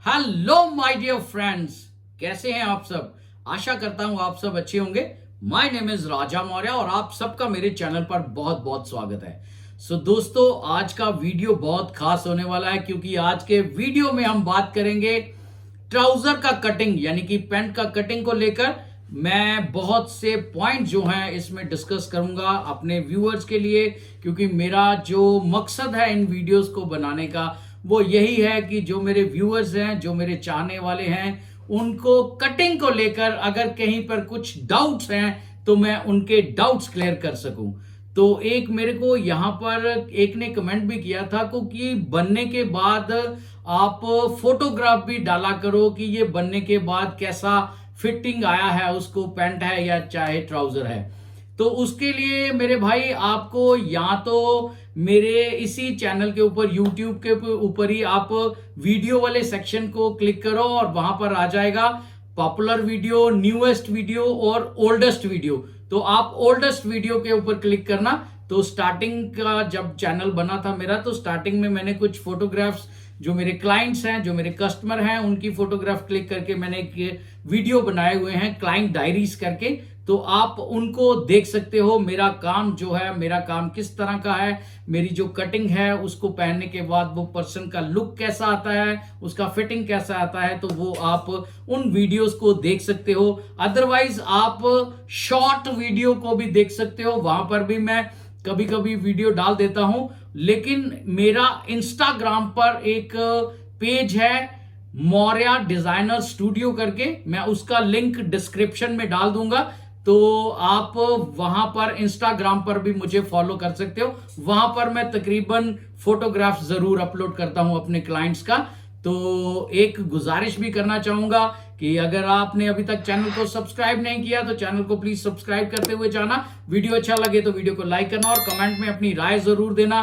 Hello my dear friends, कैसे हैं आप सब। आशा करता हूं आप सब अच्छे होंगे। माय नेम इज राजा मौर्य और आप सबका मेरे चैनल पर बहुत बहुत स्वागत है। दोस्तों, आज का वीडियो बहुत खास होने वाला है क्योंकि आज के वीडियो में हम बात करेंगे ट्राउजर का कटिंग यानी कि पैंट का कटिंग को लेकर। मैं बहुत से पॉइंट जो हैं इसमें डिस्कस करूंगा अपने व्यूअर्स के लिए, क्योंकि मेरा जो मकसद है इन वीडियोस को बनाने का वो यही है कि जो मेरे व्यूअर्स हैं, जो मेरे चाहने वाले हैं, उनको कटिंग को लेकर अगर कहीं पर कुछ डाउट्स हैं तो मैं उनके डाउट्स क्लियर कर सकूं। तो एक मेरे को यहां पर एक ने कमेंट भी किया था कि बनने के बाद आप फोटोग्राफ भी डाला करो कि ये बनने के बाद कैसा फिटिंग आया है, उसको पैंट है या चाहे ट्राउजर है। तो उसके लिए मेरे भाई आपको या तो मेरे इसी चैनल के ऊपर YouTube के ऊपर ही आप वीडियो वाले सेक्शन को क्लिक करो और वहां पर आ जाएगा पॉपुलर वीडियो, न्यूएस्ट वीडियो और ओल्डेस्ट वीडियो। तो आप ओल्डेस्ट वीडियो के ऊपर क्लिक करना। तो स्टार्टिंग का जब चैनल बना था मेरा, तो स्टार्टिंग में मैंने कुछ फोटोग्राफ्स जो मेरे क्लाइंट्स हैं, जो मेरे कस्टमर हैं, उनकी फोटोग्राफ क्लिक करके मैंने एक वीडियो बनाए हुए हैं क्लाइंट डायरीज करके। तो आप उनको देख सकते हो। मेरा काम जो है, मेरा काम किस तरह का है, मेरी जो कटिंग है उसको पहनने के बाद वो पर्सन का लुक कैसा आता है, उसका फिटिंग कैसा आता है, तो वो आप उन वीडियोस को देख सकते हो। अदरवाइज आप शॉर्ट वीडियो को भी देख सकते हो, वहां पर भी मैं कभी कभी वीडियो डाल देता हूं। लेकिन मेरा इंस्टाग्राम पर एक पेज है मौर्या डिजाइनर स्टूडियो करके, मैं उसका लिंक डिस्क्रिप्शन में डाल दूंगा। तो आप वहां पर इंस्टाग्राम पर भी मुझे फॉलो कर सकते हो। वहां पर मैं तकरीबन फोटोग्राफ जरूर अपलोड करता हूं अपने क्लाइंट्स का। तो एक गुजारिश भी करना चाहूंगा कि अगर आपने अभी तक चैनल को सब्सक्राइब नहीं किया तो चैनल को प्लीज सब्सक्राइब करते हुए जाना। वीडियो अच्छा लगे तो वीडियो को लाइक करना और कमेंट में अपनी राय जरूर देना।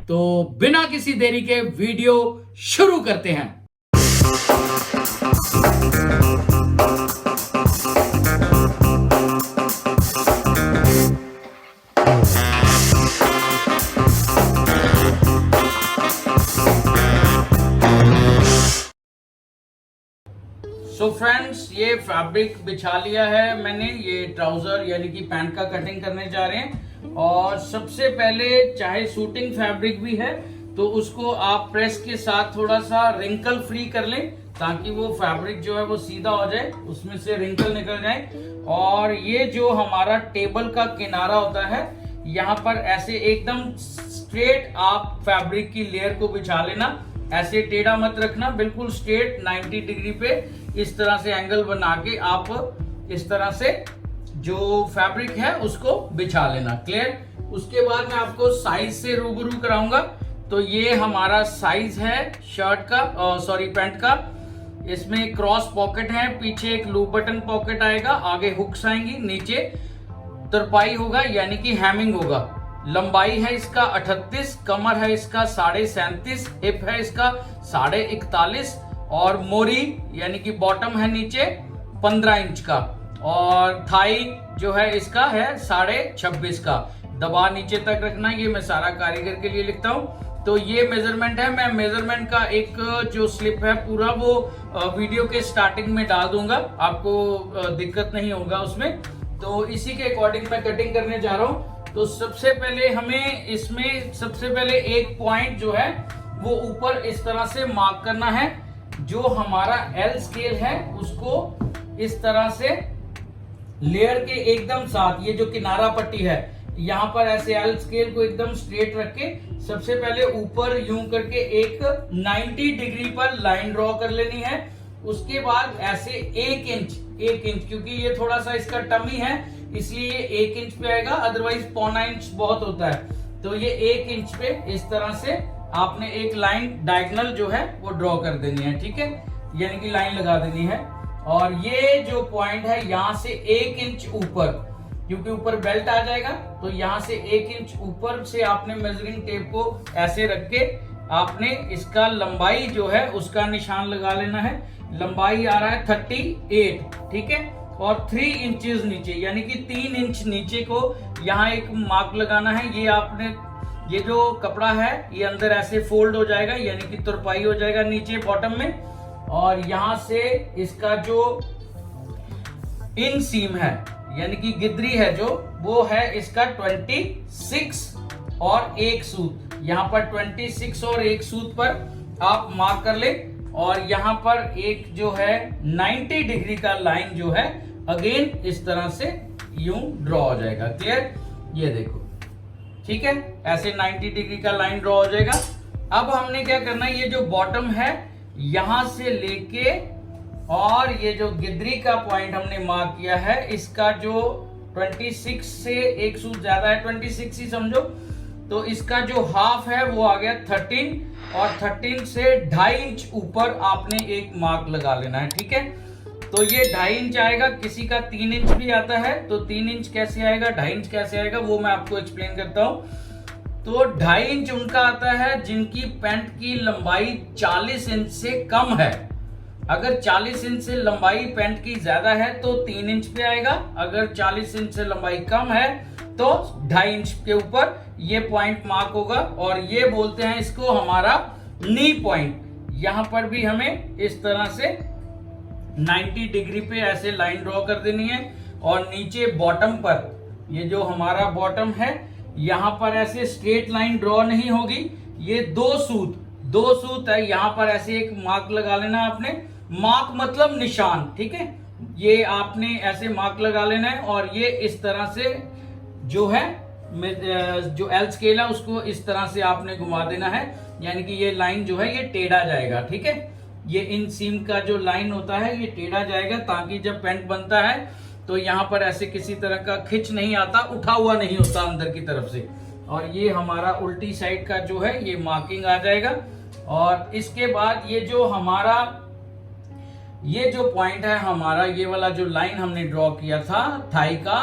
तो बिना किसी देरी के वीडियो शुरू करते हैं। फ्रेंड्स, ये फैब्रिक बिछा लिया है मैंने। ये ट्राउजर यानी कि पैंट का कटिंग करने जा रहे हैं। और सबसे पहले, चाहे सूटिंग फैब्रिक भी है तो उसको आप प्रेस के साथ थोड़ा सा रिंकल फ्री कर लें ताकि वो फैब्रिक जो है वो सीधा हो जाए, उसमें से रिंकल निकल जाए। और ये जो हमारा टेबल का किनारा होता है, यहाँ पर ऐसे एकदम स्ट्रेट आप फैब्रिक की लेयर को बिछा लेना। ऐसे टेढ़ा मत रखना, बिल्कुल स्ट्रेट 90 डिग्री पे इस तरह से एंगल बना के आप इस तरह से जो फैब्रिक है उसको बिछा लेना। क्लियर। उसके बाद मैं आपको साइज से रूबरू कराऊंगा। तो ये हमारा साइज है शर्ट का, पैंट का। इसमें क्रॉस पॉकेट है, पीछे एक लूप बटन पॉकेट आएगा, आगे हुक्स आएंगी, नीचे तुरपाई होगा यानी कि हैमिंग होगा। लंबाई है इसका 38, कमर है इसका 37.5, हिप है इसका 41.5 और मोरी यानी कि बॉटम है नीचे 15 इंच का। और थाई जो है इसका है 26.5 का। दबा नीचे तक रखना, ये मैं सारा कारीगर के लिए लिखता हूँ। तो ये मेजरमेंट है। मैं मेजरमेंट का एक जो स्लिप है पूरा वो वीडियो के स्टार्टिंग में डाल दूंगा, आपको दिक्कत नहीं होगा उसमें। तो इसी के अकॉर्डिंग मैं कटिंग करने जा रहा हूँ। तो सबसे पहले हमें इसमें एक पॉइंट जो है वो ऊपर इस तरह से मार्क करना है। जो हमारा एल स्केल है उसको इस तरह से लेयर के एकदम साथ, ये जो किनारा पट्टी है यहाँ पर ऐसे एल स्केल को एकदम स्ट्रेट रख के सबसे पहले ऊपर यूं करके एक 90 डिग्री पर लाइन ड्रॉ कर लेनी है। उसके बाद ऐसे 1 इंच, क्योंकि ये थोड़ा सा इसका टमी है इसलिए 1 इंच पे आएगा, अदरवाइज 0.25 इंच बहुत होता है। तो ये 1 इंच पे इस तरह से आपने एक लाइन डायगोनल जो है वो ड्रॉ कर देनी है। ठीक है, यानी कि लाइन लगा देनी है। और ये जो पॉइंट है यहाँ से 1 इंच ऊपर, क्योंकि ऊपर बेल्ट आ जाएगा, तो यहाँ से 1 इंच ऊपर से आपने मेजरिंग टेप को ऐसे रख के आपने इसका लंबाई जो है उसका निशान लगा लेना है। लंबाई आ रहा है 38, ठीक है। और 3 इंचेस नीचे यानी कि 3 इंच नीचे को यहाँ एक मार्क लगाना है। ये आपने, ये जो कपड़ा है ये अंदर ऐसे फोल्ड हो जाएगा यानी कि तुरपाई हो जाएगा नीचे बॉटम में। और यहां से इसका जो इन सीम है यानी कि गिद्री है जो, वो है इसका 26 और एक सूत। यहाँ पर 26 और एक सूत पर आप मार्क कर ले। और यहाँ पर एक जो है 90 डिग्री का लाइन जो है अगेन इस तरह से यूं ड्रॉ हो जाएगा। क्लियर? ये देखो, ठीक है, ऐसे 90 डिग्री का लाइन ड्रॉ हो जाएगा। अब हमने क्या करना है, ये जो बॉटम है यहां से लेके और ये जो गिद्री का पॉइंट हमने मार्क किया है, इसका जो 26 से एक सूत ज्यादा है, 26 ही समझो, तो इसका जो हाफ है वो आ गया 13 और 13 से 2.5 इंच ऊपर आपने एक मार्क लगा लेना है। ठीक है, तो ये 2.5 इंच आएगा, किसी का 3 इंच भी आता है, तो 3 इंच कैसे आएगा, 2.5 इंच कैसे आएगा, वो मैं आपको एक्सप्लेन करता हूं। तो 2.5 इंच उनका आता है जिनकी पैंट की लंबाई 40 इंच से कम है। अगर 40 इंच से लंबाई पैंट की ज्यादा है तो 3 इंच पे आएगा, अगर 40 इंच से लंबाई कम है तो 2.5 इंच के ऊपर ये पॉइंट मार्क होगा और ये बोलते हैं इसको हमारा नी पॉइंट। यहां पर भी हमें इस तरह से 90 डिग्री पे ऐसे लाइन ड्रॉ कर देनी है और नीचे बॉटम पर, ये जो हमारा बॉटम है, यहां पर ऐसे स्ट्रेट लाइन ड्रॉ नहीं होगी, ये दो सूत है, यहां पर ऐसे एक मार्क लगा लेना है आपने। मार्क मतलब निशान, ठीक है, ये आपने ऐसे मार्क लगा लेना है और ये इस तरह से जो है जो एल स्केल है उसको इस तरह से आपने घुमा देना है, यानी कि ये लाइन जो है ये टेढ़ा जाएगा। ठीक है, ये इन सीम का जो लाइन होता है ये टेढ़ा जाएगा ताकि जब पैंट बनता है तो यहाँ पर ऐसे किसी तरह का खिंच नहीं आता, उठा हुआ नहीं होता अंदर की तरफ से। और ये हमारा उल्टी साइड का जो है ये मार्किंग आ जाएगा। और इसके बाद ये जो हमारा ये जो पॉइंट है हमारा, ये वाला जो लाइन हमने ड्रॉ किया था थाई का,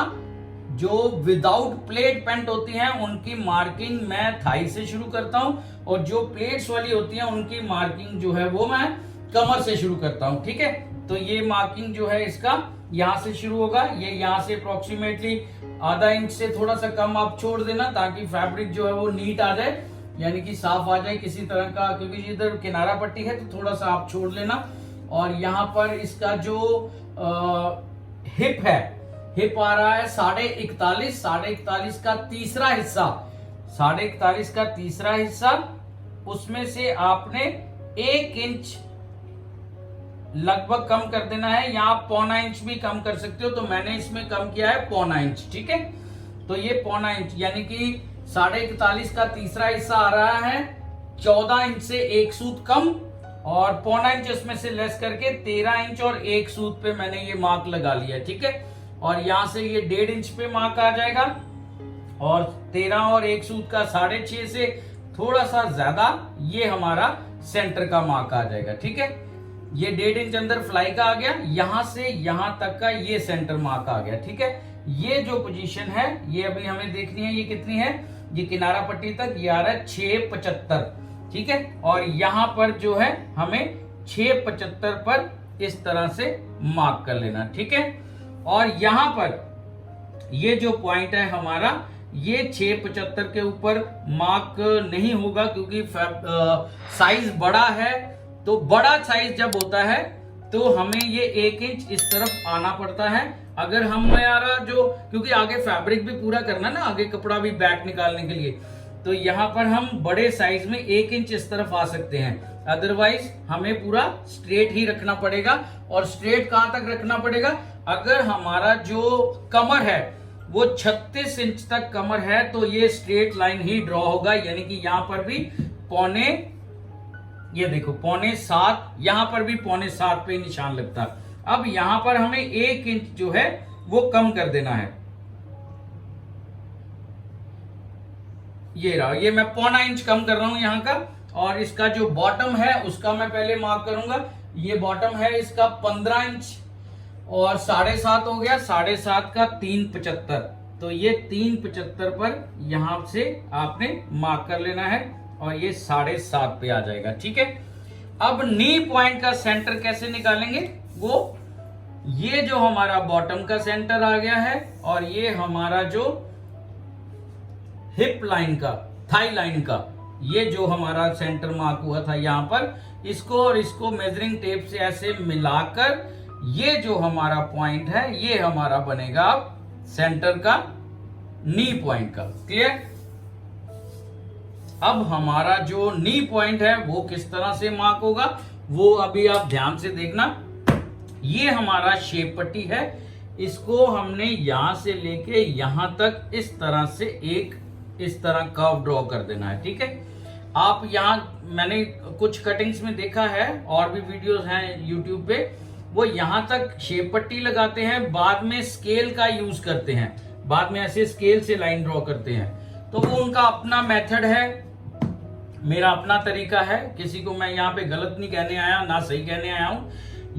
जो विदाउट प्लेट पैंट होती हैं उनकी मार्किंग मैं थाई से शुरू करता हूं और जो प्लेट्स वाली होती हैं उनकी मार्किंग जो है वो मैं कमर से शुरू करता हूं। ठीक है, तो ये मार्किंग जो है इसका यहां से शुरू होगा, ये यहां से अप्रोक्सीमेटली ½ इंच से थोड़ा सा कम आप छोड़ देना ताकि फैब्रिक जो है वो नीट आ जाए, यानी कि साफ आ जाए किसी तरह का, क्योंकि इधर किनारा पट्टी है तो थोड़ा सा आप छोड़ लेना। और यहाँ पर इसका जो हिप है, हिप आ रहा है 41.5, 41.5 का तीसरा हिस्सा, 41.5 का तीसरा हिस्सा, उसमें से आपने 1 इंच लगभग कम कर देना है, या आप 0.25 इंच भी कम कर सकते हो, तो मैंने इसमें कम किया है 0.25 इंच। ठीक है, तो ये 0.25 इंच यानी कि 41.5 का तीसरा हिस्सा आ रहा है 14 इंच से एक सूत कम, और 0.25 इंच इसमें से लेस करके 13 इंच और एक सूत पे मैंने ये मार्क लगा लिया। ठीक है, और यहां से ये 1.5 इंच पे मार्क आ जाएगा और 13 और एक सूत का 6.5 से थोड़ा सा ज्यादा ये हमारा सेंटर का मार्क आ जाएगा। ठीक है, ये 1.5 इंच अंदर फ्लाई का आ गया, यहां से यहां तक का ये सेंटर मार्क आ गया। ठीक है, ये जो पोजीशन है ये अभी हमें देखनी है, ये कितनी है, ये किनारा पट्टी तक ये आ रहा है 6.75। ठीक है, और यहां पर जो है हमें 6.75 पर इस तरह से मार्क कर लेना। ठीक है, और यहां पर ये जो पॉइंट है हमारा, ये 6.75 के ऊपर मार्क नहीं होगा क्योंकि साइज बड़ा है, तो बड़ा साइज जब होता है तो हमें ये 1 इंच इस तरफ आना पड़ता है। अगर हमारा जो, क्योंकि आगे फैब्रिक भी पूरा करना ना, आगे कपड़ा भी बैक निकालने के लिए, तो यहां पर हम बड़े साइज में 1 इंच इस तरफ आ सकते हैं, अदरवाइज हमें पूरा स्ट्रेट ही रखना पड़ेगा। और स्ट्रेट कहां तक रखना पड़ेगा, अगर हमारा जो कमर है वो 36 इंच तक कमर है तो ये स्ट्रेट लाइन ही ड्रॉ होगा, यानी कि यहां पर भी ये देखो 6.25, यहां पर भी 6.25 पे निशान लगता है। अब यहां पर हमें 1 इंच जो है वो कम कर देना है, ये रहा, ये मैं 0.25 इंच कम कर रहा हूं यहां का। और इसका जो बॉटम है उसका मैं पहले मार्क करूंगा, ये बॉटम है इसका 15 इंच और 7.5 हो गया, 7.5 का 3.75, तो ये 3.75 पर यहां से आपने मार्क कर लेना है और ये 7.5 पे आ जाएगा। ठीक है, अब नी पॉइंट का सेंटर कैसे निकालेंगे, वो ये जो हमारा बॉटम का सेंटर आ गया है और ये हमारा जो हिप लाइन का, थाई लाइन का, ये जो हमारा सेंटर मार्क हुआ था यहां पर, इसको और इसको मेजरिंग टेप से ऐसे मिलाकर ये जो हमारा पॉइंट है ये हमारा बनेगा अब सेंटर का नी पॉइंट का। क्लियर? अब हमारा जो नी पॉइंट है वो किस तरह से मार्क होगा वो अभी आप ध्यान से देखना। ये हमारा शेप पट्टी है, इसको हमने यहां से लेके यहां तक इस तरह से एक इस तरह कर्व ड्रॉ कर देना है। ठीक है? आप यहां मैंने कुछ कटिंग्स में देखा है और भी वीडियोस हैं यूट्यूब पे, वो यहां तक शेप पट्टी लगाते हैं, बाद में स्केल का यूज करते हैं, बाद में ऐसे स्केल से लाइन ड्रॉ करते हैं। तो वो उनका अपना मेथड है, मेरा अपना तरीका है, किसी को मैं यहाँ पे गलत नहीं कहने आया ना सही कहने आया हूं।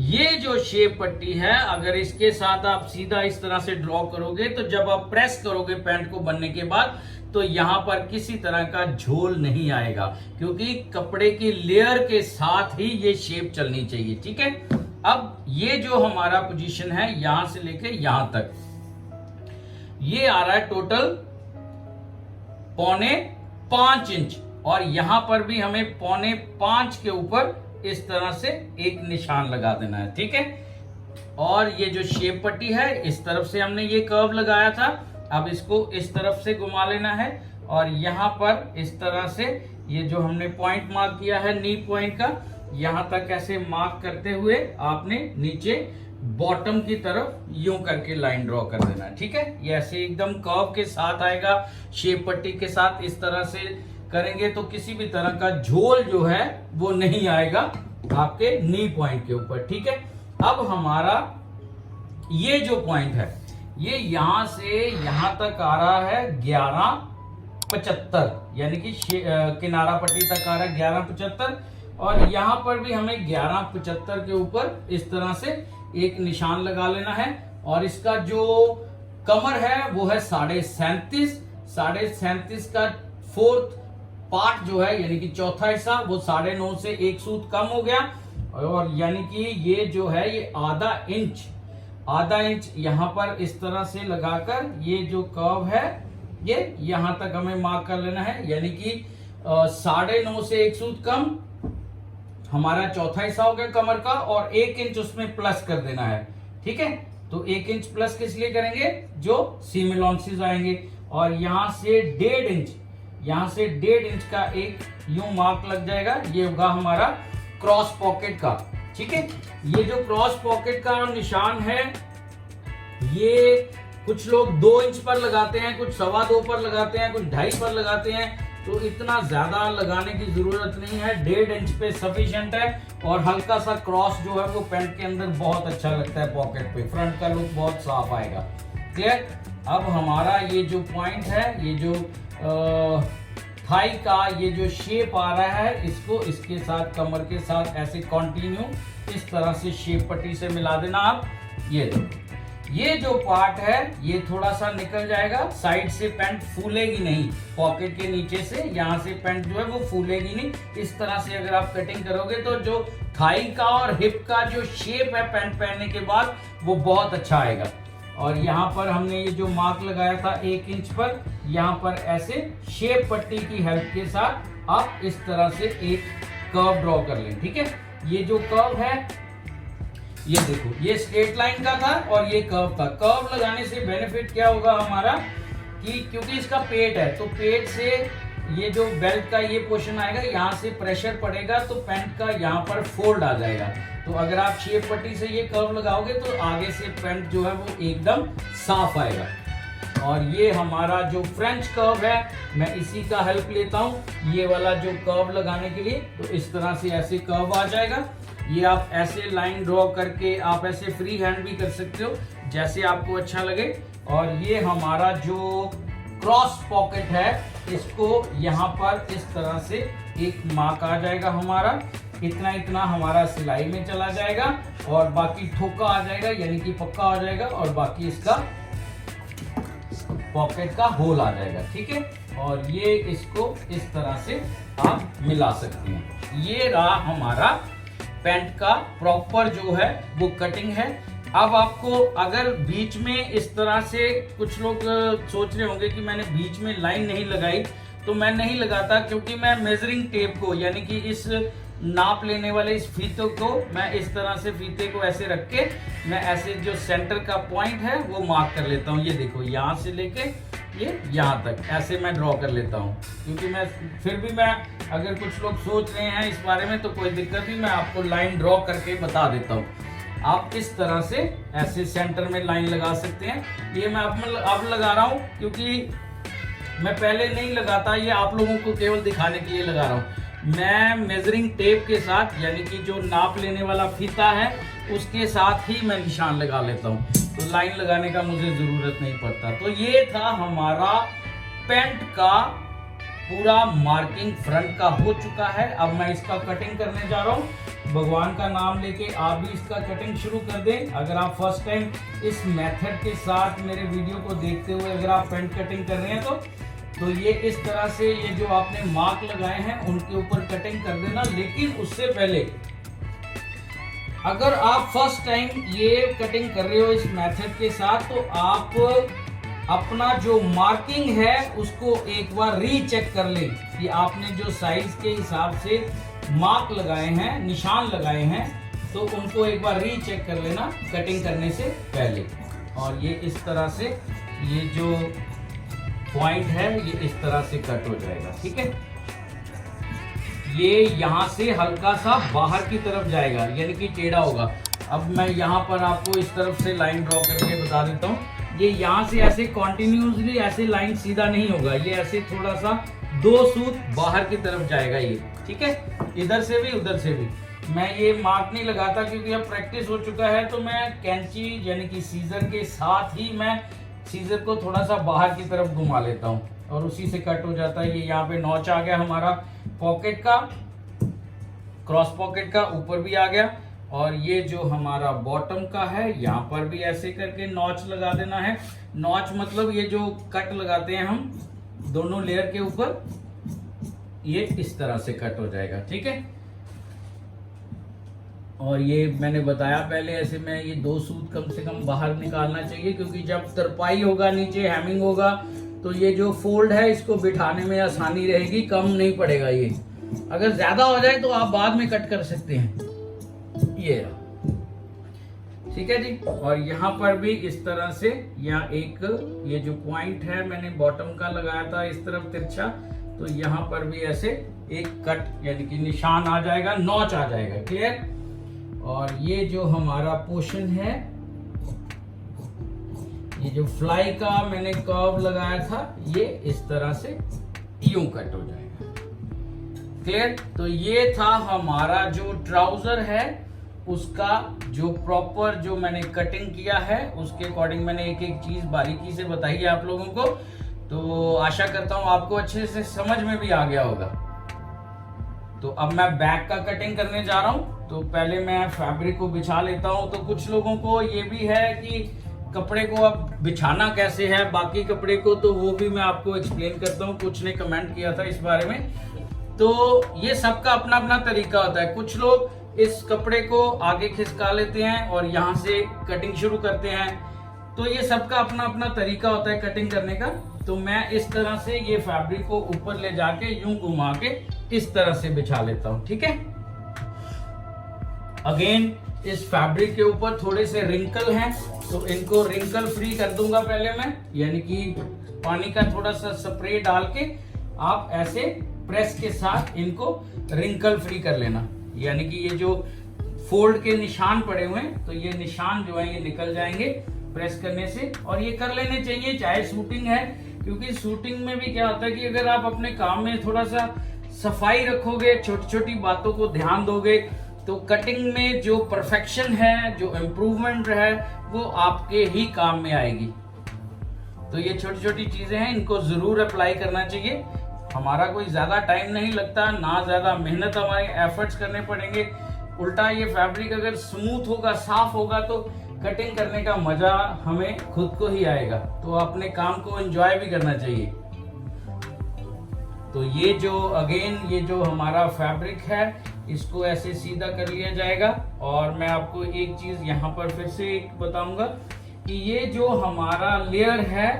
ये जो शेप पट्टी है अगर इसके साथ आप सीधा इस तरह से ड्रॉ करोगे तो जब आप प्रेस करोगे पैंट को बनने के बाद तो यहां पर किसी तरह का झोल नहीं आएगा, क्योंकि कपड़े की लेयर के साथ ही ये शेप चलनी चाहिए। ठीक है? अब ये जो हमारा पोजीशन है यहां से लेके यहां तक ये आ रहा है टोटल 4.25 इंच, और यहां पर भी हमें 4.25 के ऊपर इस तरह से एक निशान लगा देना है। ठीक है? और ये जो शेप पट्टी है इस तरफ से हमने ये कर्व लगाया था, अब इसको इस तरफ से घुमा लेना है और यहां पर इस तरह से ये जो हमने पॉइंट मार्क किया है नी पॉइंट का, यहां तक ऐसे मार्क करते हुए आपने नीचे बॉटम की तरफ यूं करके लाइन ड्रॉ कर देना है। ठीक है? ये ऐसे एकदम कर्व के साथ आएगा, शेप पट्टी के साथ इस तरह से करेंगे तो किसी भी तरह का झोल जो है वो नहीं आएगा आपके नी पॉइंट के ऊपर। ठीक है? अब हमारा ये जो पॉइंट है ये यहां से यहां तक आ रहा है 11.75, यानी कि किनारा पट्टी तक आ रहा है 11.75, और यहां पर भी हमें 11.75 के ऊपर इस तरह से एक निशान लगा लेना है। और इसका जो कमर है वो है 37.5 का फोर्थ पार्ट जो है यानी कि चौथा हिस्सा वो 9.5 से 1 सूत कम हो गया, और यानी कि ये जो है ये आधा इंच यहां पर इस तरह से लगाकर ये जो कर्व है ये यहां तक हमें मार्क कर लेना है, यानी कि 9.5 से 1 सूत कम हमारा चौथा हिस्सा हो गया कमर का, और 1 इंच उसमें प्लस कर देना है। ठीक है? तो 1 इंच प्लस किस लिए करेंगे? जो सीम अलाउंसेस आएंगे, और यहां से 1.5 इंच का एक यूं मार्क लग जाएगा, ये होगा हमारा क्रॉस पॉकेट का। ठीक है? ये जो क्रॉस पॉकेट का निशान है ये कुछ लोग 2 इंच पर लगाते हैं, कुछ 2.25 पर लगाते हैं, कुछ 2.5 पर लगाते हैं, तो इतना ज्यादा लगाने की जरूरत नहीं है, 1.5 इंच पे सफिशिएंट है। और हल्का सा क्रॉस जो है वो पैंट के अंदर बहुत अच्छा लगता है, पॉकेट पे फ्रंट का लुक बहुत साफ आएगा। क्लियर? अब हमारा ये जो पॉइंट है, ये जो थाई का ये जो शेप आ रहा है, इसको इसके साथ कमर के साथ ऐसे कंटिन्यू इस तरह से शेप पट्टी से मिला देना आप। ये जो पार्ट है ये थोड़ा सा निकल जाएगा, साइड से पैंट फूलेगी नहीं, पॉकेट के नीचे से यहाँ से पैंट जो है वो फूलेगी नहीं। इस तरह से अगर आप कटिंग करोगे तो जो थाई का और हिप का जो शेप है पैंट पहनने के बाद वो बहुत अच्छा आएगा। और यहाँ पर हमने ये जो मार्क लगाया था 1 इंच पर, यहाँ पर ऐसे शेप पट्टी की हेल्प के साथ आप इस तरह से एक कर्व ड्रॉ कर लें। ठीक है? ये जो कर्व है ये देखो, ये स्ट्रेट लाइन का था और ये कर्व था। कर्व लगाने से बेनिफिट क्या होगा हमारा कि क्योंकि इसका पेट है तो पेट से ये जो बेल्ट का ये पोर्शन आएगा, यहाँ से प्रेशर पड़ेगा तो पैंट का यहाँ पर फोल्ड आ जाएगा। तो अगर आप शेप पट्टी से ये कर्व लगाओगे तो आगे से पैंट जो है वो एकदम साफ आएगा। और ये हमारा जो फ्रेंच कर्व है मैं इसी का हेल्प लेता हूँ, ये वाला जो कर्व लगाने के लिए। तो इस तरह से ऐसे कर्व आ जाएगा, ये आप ऐसे लाइन ड्रॉ करके आप ऐसे फ्री हैंड भी कर सकते हो जैसे आपको अच्छा लगे। और ये हमारा जो क्रॉस पॉकेट है इसको यहाँ पर इस तरह से एक मार्क आ जाएगा हमारा, इतना हमारा सिलाई में चला जाएगा और बाकी ठोका आ जाएगा यानी कि पक्का आ जाएगा, और बाकी इसका पॉकेट का होल आ जाएगा। ठीक है? और ये इसको इस तरह से आप मिला सकते हैं। ये रहा हमारा पैंट का प्रॉपर जो है वो कटिंग है। अब आपको अगर बीच में इस तरह से, कुछ लोग सोच रहे होंगे कि मैंने बीच में लाइन नहीं लगाई, तो मैं नहीं लगाता क्योंकि मैं मेजरिंग टेप को यानी कि इस नाप लेने वाले इस फीते को मैं इस तरह से फीते को ऐसे रख के मैं ऐसे जो सेंटर का पॉइंट है वो मार्क कर लेता हूँ। ये देखो यहाँ से लेके ये यहाँ तक ऐसे मैं ड्रॉ कर लेता हूँ, क्योंकि मैं फिर भी मैं अगर कुछ लोग सोच रहे हैं इस बारे में तो कोई दिक्कत नहीं, मैं आपको लाइन ड्रॉ करके बता देता हूँ। आप इस तरह से ऐसे सेंटर में लाइन लगा सकते हैं। ये मैं अब लगा रहा हूँ क्योंकि मैं पहले नहीं लगाता, ये आप लोगों को केवल दिखाने के लिए लगा रहा हूँ। मैं मेजरिंग टेप के साथ यानी कि जो नाप लेने वाला फीता है उसके साथ ही मैं निशान लगा लेता हूँ, तो लाइन लगाने का मुझे ज़रूरत नहीं पड़ता। तो ये था हमारा पैंट का पूरा मार्किंग फ्रंट का हो चुका है। अब मैं इसका कटिंग करने जा रहा हूँ। भगवान का नाम लेके आप भी इसका कटिंग शुरू कर दें। अगर आप फर्स्ट टाइम इस मेथड के साथ मेरे वीडियो को देखते हुए अगर आप पैंट कटिंग कर रहे हैं तो ये इस तरह से ये जो आपने मार्क लगाए हैं उनके ऊपर कटिंग कर देना। लेकिन उससे पहले अगर आप फर्स्ट टाइम ये कटिंग कर रहे हो इस मेथड के साथ तो आप अपना जो मार्किंग है उसको एक बार रीचेक कर लें कि आपने जो साइज के हिसाब से मार्क लगाए हैं, निशान लगाए हैं, तो उनको एक बार रीचेक कर लेना कटिंग करने से पहले। और ये इस तरह से ये जो पॉइंट है ये इस तरह से कट हो जाएगा, ठीक है। ये यहाँ से हल्का सा बाहर की तरफ जाएगा यानी कि टेढ़ा होगा। अब मैं यहाँ पर आपको इस तरफ से लाइन ड्रॉ करके बता देता हूँ। ये यहाँ से ऐसे कॉन्टिन्यूसली ऐसे लाइन सीधा नहीं होगा, ये ऐसे थोड़ा सा 2 सूत बाहर की तरफ जाएगा ये, ठीक है। इधर से भी उधर से भी मैं ये मार्क नहीं लगाता क्योंकि अब प्रैक्टिस हो चुका है, तो मैं कैंची यानी कि सीजर के साथ ही मैं सीजर को थोड़ा सा बाहर की तरफ घुमा लेता हूँ और उसी से कट हो जाता है। ये यहाँ पे नॉच आ गया हमारा पॉकेट का, क्रॉस पॉकेट का ऊपर भी आ गया। और ये जो हमारा बॉटम का है यहाँ पर भी ऐसे करके नॉच लगा देना है। नॉच मतलब ये जो कट लगाते हैं हम दोनों लेयर के ऊपर, ये इस तरह से कट हो जाएगा, ठीक है। और ये मैंने बताया पहले ऐसे में ये 2 सूत कम से कम बाहर निकालना चाहिए, क्योंकि जब तरपाई होगा नीचे हेमिंग होगा तो ये जो फोल्ड है इसको बिठाने में आसानी रहेगी, कम नहीं पड़ेगा। ये अगर ज्यादा हो जाए तो आप बाद में कट कर सकते हैं, ये ठीक है जी। और यहाँ पर भी इस तरह से यहाँ एक ये जो पॉइंट है मैंने बॉटम का लगाया था इस तरफ तिरछा, तो यहाँ पर भी ऐसे एक कट यानी कि निशान आ जाएगा, नॉच आ जाएगा, क्लियर। और ये जो हमारा पोर्शन है, ये जो फ्लाई का मैंने कर्व लगाया था ये इस तरह से यूं कट हो जाएगा, क्लियर। तो ये था हमारा जो ट्राउजर है उसका जो प्रॉपर जो मैंने कटिंग किया है, उसके अकॉर्डिंग मैंने एक एक चीज बारीकी से बताई है आप लोगों को। तो आशा करता हूं आपको अच्छे से समझ में भी आ गया होगा। तो अब मैं बैक का कटिंग करने जा रहा हूं। तो पहले मैं फैब्रिक को बिछा लेता हूं। तो कुछ लोगों को ये भी है कि कपड़े को अब बिछाना कैसे है बाकी कपड़े को, तो वो भी मैं आपको एक्सप्लेन करता हूं। कुछ ने कमेंट किया था इस बारे में। तो ये सबका अपना अपना तरीका होता है। कुछ लोग इस कपड़े को आगे खिसका लेते हैं और यहाँ से कटिंग शुरू करते हैं, तो ये सबका अपना अपना तरीका होता है कटिंग करने का। तो मैं इस तरह से ये फैब्रिक को ऊपर ले जाके यूं घुमा के इस तरह से बिछा लेता हूं, ठीक है। अगेन इस फैब्रिक के ऊपर थोड़े से रिंकल हैं, तो इनको रिंकल फ्री कर दूंगा पहले मैं, यानी कि पानी का थोड़ा सा स्प्रे डाल के आप ऐसे प्रेस के साथ इनको रिंकल फ्री कर लेना। यानी कि ये जो फोल्ड के निशान पड़े हुए हैं तो ये निशान जो है ये निकल जाएंगे प्रेस करने से। और ये कर लेने चाहिए चाहे शूटिंग है, क्योंकि शूटिंग में भी क्या होता है कि अगर आप अपने काम में थोड़ा सा सफाई रखोगे, छोटी छोटी बातों को ध्यान दोगे, तो कटिंग में जो परफेक्शन है, जो इम्प्रूवमेंट है, वो आपके ही काम में आएगी। तो ये छोटी छोटी चीजें हैं, इनको जरूर अप्लाई करना चाहिए। हमारा कोई ज्यादा टाइम नहीं लगता, ना ज्यादा मेहनत हमारे एफर्ट्स करने पड़ेंगे। उल्टा ये फैब्रिक अगर स्मूथ होगा, साफ होगा, तो कटिंग करने का मजा हमें खुद को ही आएगा। तो अपने काम को एंजॉय भी करना चाहिए। तो ये जो अगेन ये जो हमारा फैब्रिक है इसको ऐसे सीधा कर लिया जाएगा। और मैं आपको एक चीज यहाँ पर फिर से बताऊंगा कि ये जो हमारा लेयर है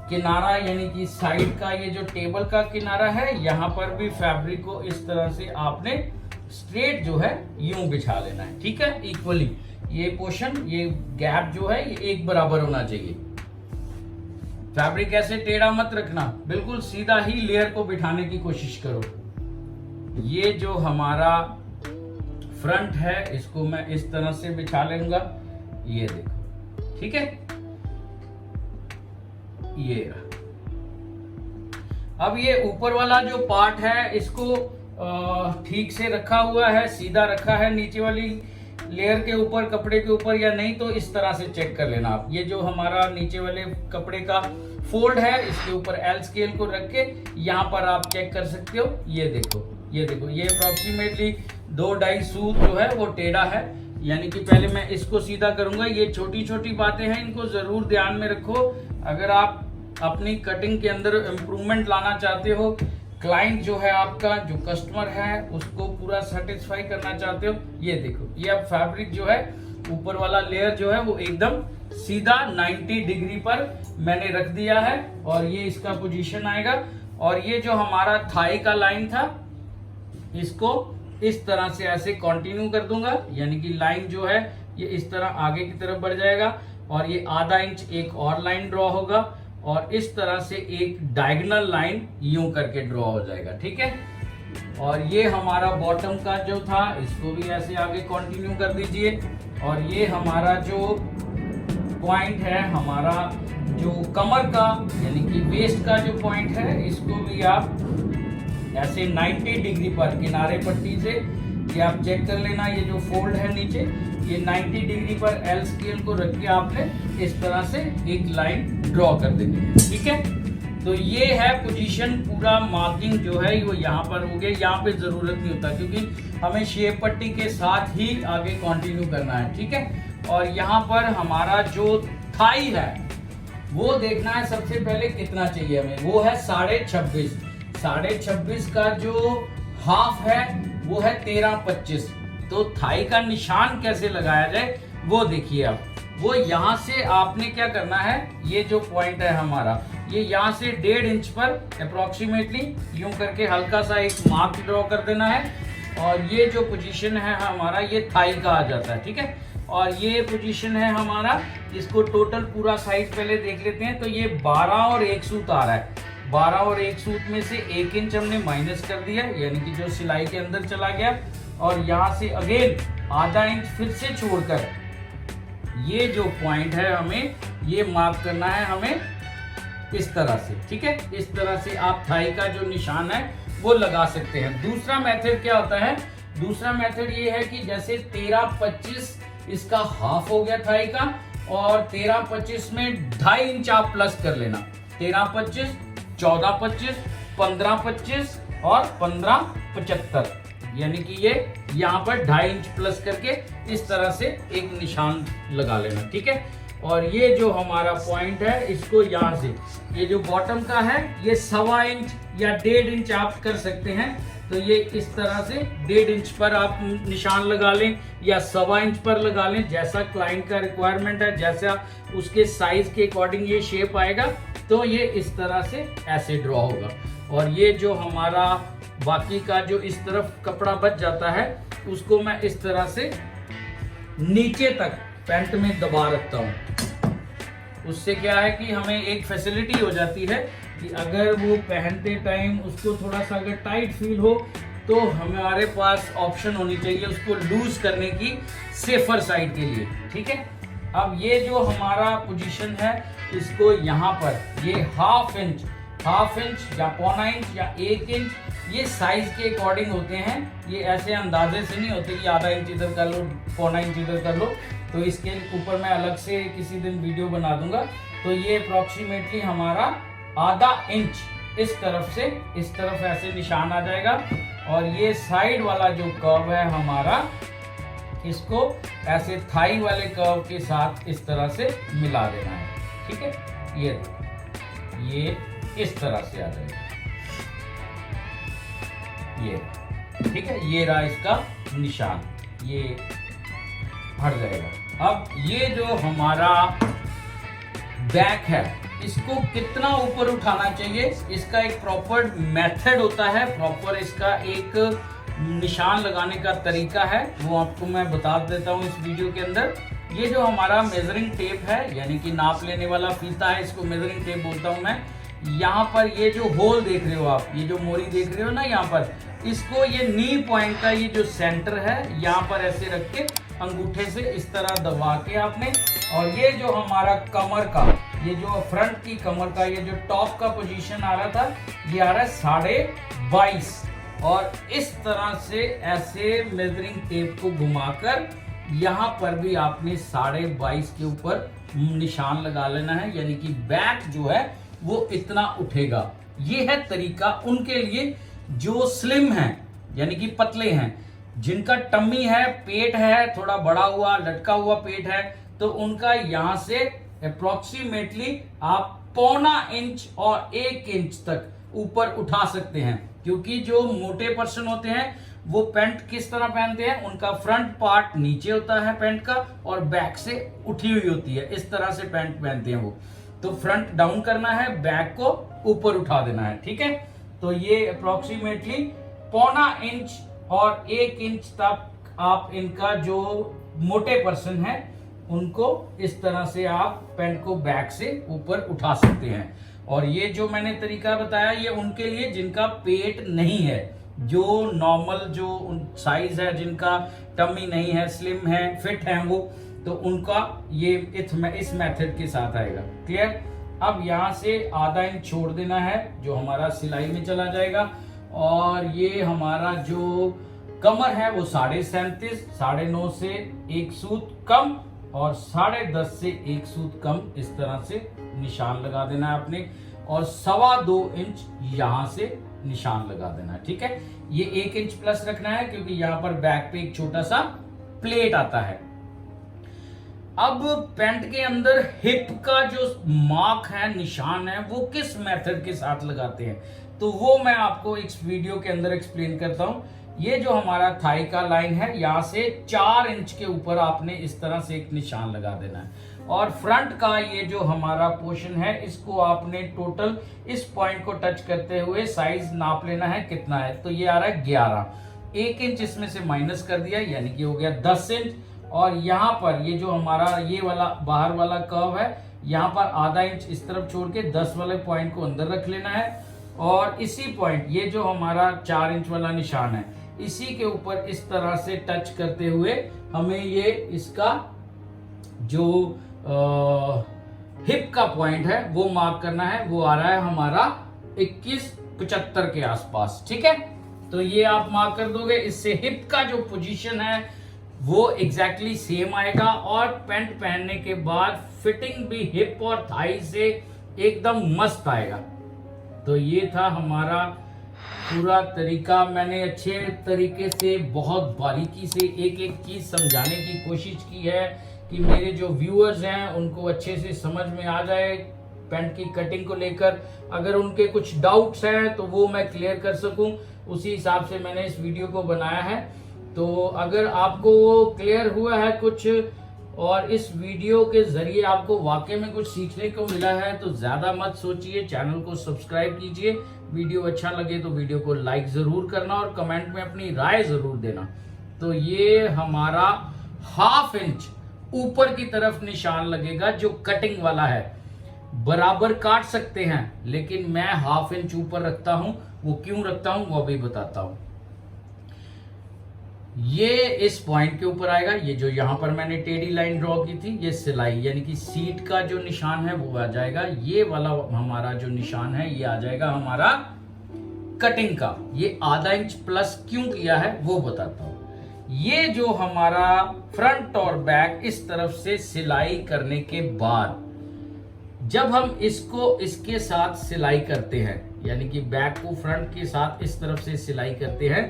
किनारा, यानी कि साइड का ये जो टेबल का किनारा है, यहाँ पर भी फैब्रिक को इस तरह से आपने स्ट्रेट जो है यूं बिछा लेना है, ठीक है, इक्वली। ये पोर्शन, ये गैप जो है ये एक बराबर होना चाहिए। फैब्रिक ऐसे टेढ़ा मत रखना, बिल्कुल सीधा ही लेयर को बिठाने की कोशिश करो। ये जो हमारा फ्रंट है इसको मैं इस तरह से बिछा लूंगा, ये देखो, ठीक है। ये अब ये ऊपर वाला जो पार्ट है इसको ठीक से रखा हुआ है, सीधा रखा है नीचे वाली लेयर के ऊपर, कपड़े के ऊपर, या नहीं तो इस तरह से चेक कर लेना आप। ये जो हमारा नीचे वाले कपड़े का फोल्ड है इसके ऊपर एल स्केल को रख के यहाँ पर आप चेक कर सकते हो। ये देखो, ये देखो, ये अप्रोक्सीमेटली 2-2.5 सूत जो है वो टेढ़ा है, यानी कि पहले मैं इसको सीधा करूंगा। ये छोटी छोटी बातें हैं, इनको जरूर ध्यान में रखो। अगर आप अपनी कटिंग के अंदर इम्प्रूवमेंट लाना चाहते हो, क्लाइंट जो है आपका, जो कस्टमर है उसको पूरा सेटिस्फाई करना चाहते हो, ये देखो, ये अब फैब्रिक जो है ऊपर वाला लेयर जो है वो एकदम सीधा 90 डिग्री पर मैंने रख दिया है, और ये इसका पोजीशन आएगा। और ये जो हमारा थाई का लाइन था इसको इस तरह से ऐसे कंटिन्यू कर दूंगा, यानी कि लाइन जो है ये इस तरह आगे की तरफ बढ़ जाएगा, और ये आधा इंच एक और लाइन ड्रॉ होगा, और इस तरह से एक डायगोनल लाइन यूं करके ड्रॉ हो जाएगा, ठीक है। और ये हमारा बॉटम का जो था इसको भी ऐसे आगे कंटिन्यू कर दीजिए। और ये हमारा जो पॉइंट है, हमारा जो कमर का यानी कि वेस्ट का जो पॉइंट है, इसको भी आप ऐसे 90 डिग्री पर किनारे पट्टी से ये आप चेक कर लेना। ये जो फोल्ड है नीचे, ये 90 डिग्री पर एल स्केल को रख के आपने इस तरह से एक लाइन ड्रॉ कर देनी है, ठीक है। तो ये है पोजीशन, पूरा मार्किंग जो है वो यहाँ पर हो गया। यहाँ पे जरूरत नहीं होता क्योंकि हमें शेप पट्टी के साथ ही आगे कंटिन्यू करना है, ठीक है। और यहाँ पर हमारा जो थाई है वो देखना है सबसे पहले कितना चाहिए हमें, वो है 26.5। 26.5 का जो हाफ है वो है 13.25। तो थाई का निशान कैसे लगाया जाए वो देखिए आप। वो यहाँ से आपने क्या करना है, ये जो पॉइंट है हमारा, ये यहाँ से 1.5 इंच पर अप्रोक्सीमेटली यूं करके हल्का सा एक मार्क ड्रॉ कर देना है। और ये जो पोजीशन है हमारा, ये थाई का आ जाता है, ठीक है। और ये पोजीशन है हमारा, इसको टोटल पूरा साइज पहले देख लेते हैं। तो ये 12 और 1 सूत आ रहा है। 12 और 1 सूत में से 1 इंच हमने माइनस कर दिया, यानी कि जो सिलाई के अंदर चला गया। और यहाँ से अगेन आधा इंच फिर से छोड़कर ये जो पॉइंट है हमें ये मार्क करना है हमें इस तरह से, ठीक है। इस तरह से आप थाई का जो निशान है वो लगा सकते हैं। दूसरा मेथड क्या होता है, दूसरा मेथड ये है कि जैसे 13.25 इसका हाफ हो गया थाई का, और 13.25 में 2.5 इंच आप प्लस कर लेना। 13.25, 14.25, 15.25 और 15.75, यानी कि ये यहाँ पर 2.5 इंच प्लस करके इस तरह से एक निशान लगा लेना, ठीक है। और ये जो हमारा पॉइंट है इसको यहाँ से, ये जो बॉटम का है ये 1.25 इंच या 1.5 इंच आप कर सकते हैं। तो ये इस तरह से 1.5 इंच पर आप निशान लगा लें या 1.25 इंच पर लगा लें, जैसा क्लाइंट का रिक्वायरमेंट है, जैसा उसके साइज के अकॉर्डिंग ये शेप आएगा। तो ये इस तरह से ऐसे ड्रॉ होगा। और ये जो हमारा बाकी का जो इस तरफ कपड़ा बच जाता है उसको मैं इस तरह से नीचे तक पैंट में दबा रखता हूँ। उससे क्या है कि हमें एक फैसिलिटी हो जाती है कि अगर वो पहनते टाइम उसको थोड़ा सा अगर टाइट फील हो तो हमारे पास ऑप्शन होनी चाहिए उसको लूज करने की, सेफर साइड के लिए, ठीक है। अब ये जो हमारा पोजीशन है इसको यहाँ पर ये हाफ इंच या 0.25 इंच या 1 इंच, ये साइज के अकॉर्डिंग होते हैं। ये ऐसे अंदाजे से नहीं होते कि आधा इंच इधर कर लो, 0.25 इंच इधर कर लो। तो इसके ऊपर मैं अलग से किसी दिन वीडियो बना दूंगा। तो ये अप्रोक्सीमेटली हमारा आधा इंच इस तरफ से इस तरफ ऐसे निशान आ जाएगा। और ये साइड वाला जो कर्व है हमारा, इसको ऐसे थाई वाले कर्व के साथ इस तरह से मिला देना है, ठीक है। ये इस तरह से आ जाएगा, ये ठीक है। ये रहा इसका निशान, ये हट जाएगा। अब ये जो हमारा बैक है इसको कितना ऊपर उठाना चाहिए, इसका एक प्रॉपर मेथड होता है, प्रॉपर इसका एक निशान लगाने का तरीका है वो आपको मैं बता देता हूँ इस वीडियो के अंदर। ये जो हमारा मेजरिंग टेप है, यानी कि नाप लेने वाला फीता है, इसको मेजरिंग टेप बोलता हूँ मैं। यहाँ पर ये जो होल देख रहे हो आप, ये जो मोरी देख रहे हो ना यहाँ पर, इसको ये नी पॉइंट का ये जो सेंटर है यहाँ पर ऐसे रख के अंगूठे से इस तरह दबा के आपने, और ये जो हमारा कमर का, ये जो फ्रंट की कमर का ये जो टॉप का पोजीशन आ रहा था, ये आ रहा है 22.5, और इस तरह से ऐसे मेजरिंग टेप को घुमाकर यहाँ पर भी आपने 22.5 के ऊपर निशान लगा लेना है, यानी कि बैक जो है वो इतना उठेगा। ये है तरीका उनके लिए जो स्लिम हैं, यानी कि पतले हैं, जिनका टम्मी है, पेट है थोड़ा बड़ा हुआ, लटका हुआ पेट है, तो उनका यहां से अप्रोक्सीमेटली आप 0.25 इंच और 1 इंच तक ऊपर उठा सकते हैं। क्योंकि जो मोटे पर्सन होते हैं वो पैंट किस तरह पहनते हैं, उनका फ्रंट पार्ट नीचे होता है पैंट का और बैक से उठी हुई होती है, इस तरह से पैंट पहनते हैं वो। तो फ्रंट डाउन करना है, बैक को ऊपर उठा देना है, ठीक है। तो ये अप्रोक्सीमेटली 0.25 इंच और 1 इंच तक आप इनका जो मोटे पर्सन है उनको इस तरह से आप पैंट को बैक से ऊपर उठा सकते हैं। और ये जो मैंने तरीका बताया ये उनके लिए जिनका पेट नहीं है, जो नॉर्मल जो साइज है, जिनका टमी नहीं है, स्लिम है, फिट है वो, तो उनका ये इस मेथड के साथ आएगा। क्लियर। अब यहाँ से आधा इंच छोड़ देना है जो हमारा सिलाई में चला जाएगा, और ये हमारा जो कमर है वो 37.5, 9.5 से 1 सूत कम और 10.5 से 1 सूत कम, इस तरह से निशान लगा देना है आपने, और 2.25 इंच यहां से निशान लगा देना है, ठीक है। ये 1 इंच प्लस रखना है क्योंकि यहाँ पर बैक पे एक छोटा सा प्लेट आता है। अब पैंट के अंदर हिप का जो मार्क है, निशान है, वो किस मेथड के साथ लगाते हैं, तो वो मैं आपको इस वीडियो के अंदर एक्सप्लेन करता हूं। ये जो हमारा थाई का लाइन है, यहां से 4 इंच के ऊपर आपने इस तरह से एक निशान लगा देना है, और फ्रंट का ये जो हमारा पोर्शन है इसको आपने टोटल इस पॉइंट को टच करते हुए साइज नाप लेना है कितना है, तो ये आ रहा है 11। 1 इंच इसमें से माइनस कर दिया, यानी कि हो गया 10 इंच। और यहाँ पर ये जो हमारा ये वाला बाहर वाला कर्व है, यहाँ पर आधा इंच इस तरफ छोड़ के 10 वाले पॉइंट को अंदर रख लेना है, और इसी पॉइंट ये जो हमारा 4 इंच वाला निशान है, इसी के ऊपर इस तरह से टच करते हुए हमें ये इसका जो हिप का पॉइंट है वो मार्क करना है। वो आ रहा है हमारा 21.75 के आसपास, ठीक है। तो ये आप मार्क कर दोगे, इससे हिप का जो पोजीशन है वो एग्जैक्टली सेम आएगा, और पैंट पहनने के बाद फिटिंग भी हिप और थाई से एकदम मस्त आएगा। तो ये था हमारा पूरा तरीका। मैंने अच्छे तरीके से बहुत बारीकी से एक एक चीज समझाने की कोशिश की है कि मेरे जो व्यूअर्स हैं उनको अच्छे से समझ में आ जाए पैंट की कटिंग को लेकर। अगर उनके कुछ डाउट्स हैं तो वो मैं क्लियर कर सकूं, उसी हिसाब से मैंने इस वीडियो को बनाया है। तो अगर आपको क्लियर हुआ है कुछ और इस वीडियो के जरिए आपको वाकई में कुछ सीखने को मिला है तो ज्यादा मत सोचिए, चैनल को सब्सक्राइब कीजिए। वीडियो अच्छा लगे तो वीडियो को लाइक जरूर करना और कमेंट में अपनी राय जरूर देना। तो ये हमारा 1/2 इंच ऊपर की तरफ निशान लगेगा जो कटिंग वाला है। बराबर काट सकते हैं लेकिन मैं 1/2 इंच ऊपर रखता हूं। वो क्यों रखता हूं वो अभी बताता हूं। ये इस पॉइंट के ऊपर आएगा, ये जो यहां पर मैंने टेढ़ी लाइन ड्रॉ की थी, ये सिलाई यानी कि सीट का जो निशान है वो आ जाएगा। ये वाला हमारा जो निशान है ये आ जाएगा हमारा कटिंग का। ये आधा इंच प्लस क्यों किया है वो बताता हूं। ये जो हमारा फ्रंट और बैक इस तरफ से सिलाई करने के बाद जब हम इसको इसके साथ सिलाई करते हैं, यानी कि बैक को फ्रंट के साथ इस तरफ से सिलाई करते हैं,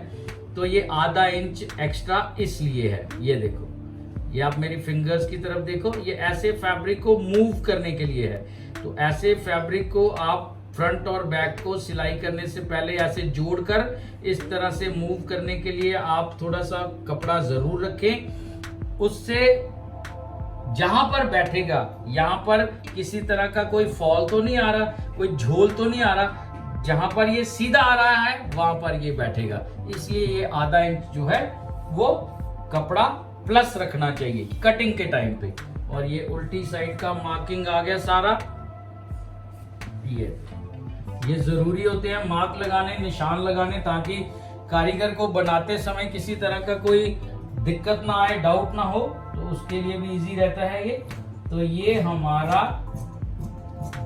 तो ये आधा इंच एक्स्ट्रा इसलिए है। ये देखो, ये आप मेरी फिंगर्स की तरफ देखो, ये ऐसे फैब्रिक को मूव करने के लिए है। तो ऐसे फैब्रिक को आप फ्रंट और बैक को सिलाई करने से पहले ऐसे जोड़कर इस तरह से मूव करने के लिए आप थोड़ा सा कपड़ा जरूर रखें। उससे जहां पर बैठेगा यहाँ पर किसी तरह का कोई फॉल तो नहीं आ रहा, कोई झोल तो नहीं आ रहा। जहां पर ये सीधा आ रहा है वहां पर ये बैठेगा, इसलिए ये आधा इंच जो है वो कपड़ा प्लस रखना चाहिए कटिंग के टाइम पे। और ये उल्टी साइड का मार्किंग आ गया सारा। ये जरूरी होते हैं मार्क लगाने, निशान लगाने, ताकि कारीगर को बनाते समय किसी तरह का कोई दिक्कत ना आए, डाउट ना हो, तो उसके लिए भी इजी रहता है ये। तो ये हमारा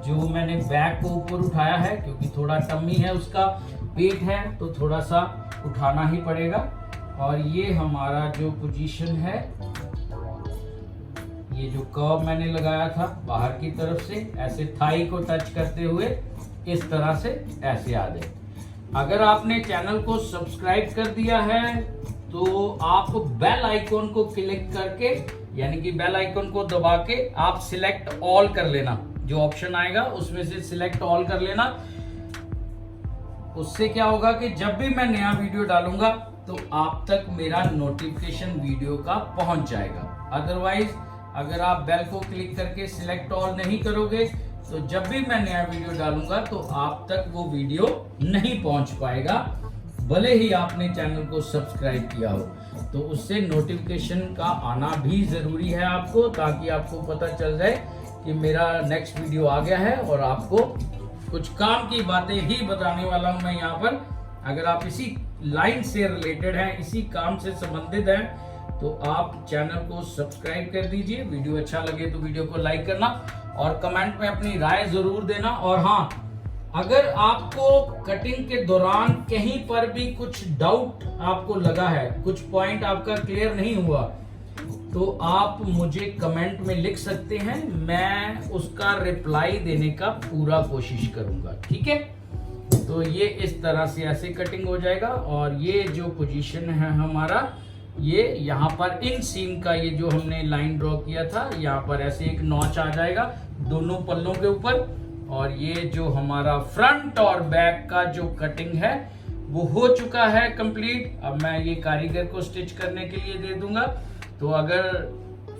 जो मैंने बैक को ऊपर उठाया है, क्योंकि थोड़ा टम्मी है उसका, पेट है तो थोड़ा सा उठाना ही पड़ेगा। और ये हमारा जो पोजीशन है, ये जो कर्व मैंने लगाया था बाहर की तरफ से, ऐसे थाई को टच करते हुए इस तरह से ऐसे आ जाए। अगर आपने चैनल को सब्सक्राइब कर दिया है तो आप बेल आइकॉन को क्लिक करके, यानी कि बेल आइकॉन को दबा के आप सिलेक्ट ऑल कर लेना, जो ऑप्शन आएगा उसमें से सिलेक्ट ऑल कर लेना। उससे क्या होगा कि जब भी मैं नया वीडियो डालूंगा तो आप तक मेरा नोटिफिकेशन वीडियो का पहुंच जाएगा। अदरवाइज अगर आप बेल को क्लिक करके सिलेक्ट ऑल नहीं करोगे तो जब भी मैं नया वीडियो डालूंगा तो आप तक वो वीडियो नहीं पहुंच पाएगा, भले ही आपने चैनल को सब्सक्राइब किया हो। तो उससे नोटिफिकेशन का आना भी जरूरी है आपको, ताकि आपको पता चल जाए कि मेरा नेक्स्ट वीडियो आ गया है। और आपको कुछ काम की बातें ही बताने वाला हूं मैं यहाँ पर। अगर आप इसी लाइन से रिलेटेड हैं, इसी काम से संबंधित हैं, तो आप चैनल को सब्सक्राइब कर दीजिए। वीडियो अच्छा लगे तो वीडियो को लाइक करना और कमेंट में अपनी राय जरूर देना। और हाँ, अगर आपको कटिंग के दौरान कहीं पर भी कुछ डाउट आपको लगा है, कुछ पॉइंट आपका क्लियर नहीं हुआ, तो आप मुझे कमेंट में लिख सकते हैं, मैं उसका रिप्लाई देने का पूरा कोशिश करूंगा, ठीक है। तो ये इस तरह से ऐसे कटिंग हो जाएगा। और ये जो पोजीशन है हमारा, ये यहाँ पर इन सीम का ये जो हमने लाइन ड्रॉ किया था, यहाँ पर ऐसे एक नॉच आ जाएगा दोनों पल्लों के ऊपर। और ये जो हमारा फ्रंट और बैक का जो कटिंग है वो हो चुका है कंप्लीट। अब मैं ये कारीगर को स्टिच करने के लिए दे दूंगा। तो अगर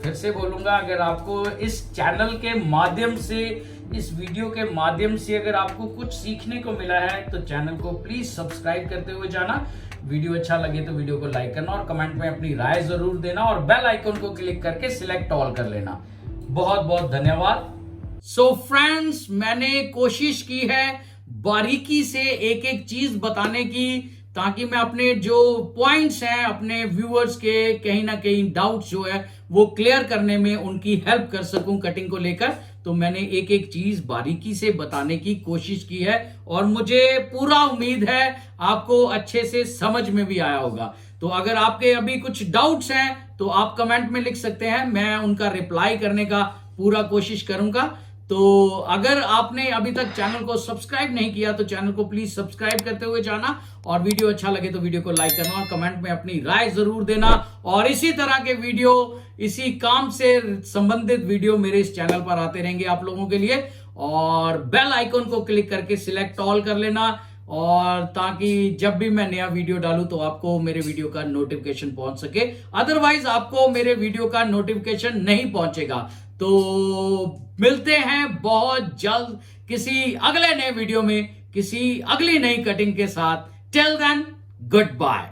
फिर से बोलूंगा, अगर आपको इस चैनल के माध्यम से, इस वीडियो के माध्यम से अगर आपको कुछ सीखने को मिला है तो चैनल को प्लीज सब्सक्राइब करते हुए जाना। वीडियो अच्छा लगे तो वीडियो को लाइक करना और कमेंट में अपनी राय जरूर देना और बेल आइकन को क्लिक करके सिलेक्ट ऑल कर लेना। बहुत बहुत धन्यवाद। सो फ्रेंड्स, मैंने कोशिश की है बारीकी से एक एक चीज बताने की, ताकि मैं अपने जो पॉइंट्स हैं, अपने व्यूअर्स के कहीं ना कहीं डाउट्स जो है वो क्लियर करने में उनकी हेल्प कर सकूं कटिंग को लेकर। तो मैंने एक एक चीज बारीकी से बताने की कोशिश की है और मुझे पूरा उम्मीद है आपको अच्छे से समझ में भी आया होगा। तो अगर आपके अभी कुछ डाउट्स हैं तो आप कमेंट में लिख सकते हैं, मैं उनका रिप्लाई करने का पूरा कोशिश करूंगा। तो अगर आपने अभी तक चैनल को सब्सक्राइब नहीं किया तो चैनल को प्लीज सब्सक्राइब करते हुए जाना और वीडियो अच्छा लगे तो वीडियो को लाइक करना और कमेंट में अपनी राय जरूर देना। और इसी तरह के वीडियो, इसी काम से संबंधित वीडियो मेरे इस चैनल पर आते रहेंगे आप लोगों के लिए। और बेल आइकन को क्लिक करके सिलेक्ट ऑल कर लेना, और ताकि जब भी मैं नया वीडियो डालूं तो आपको मेरे वीडियो का नोटिफिकेशन पहुंच सके। अदरवाइज आपको मेरे वीडियो का नोटिफिकेशन नहीं पहुंचेगा। तो मिलते हैं बहुत जल्द किसी अगले नए वीडियो में, किसी अगली नई कटिंग के साथ। Till then, good bye.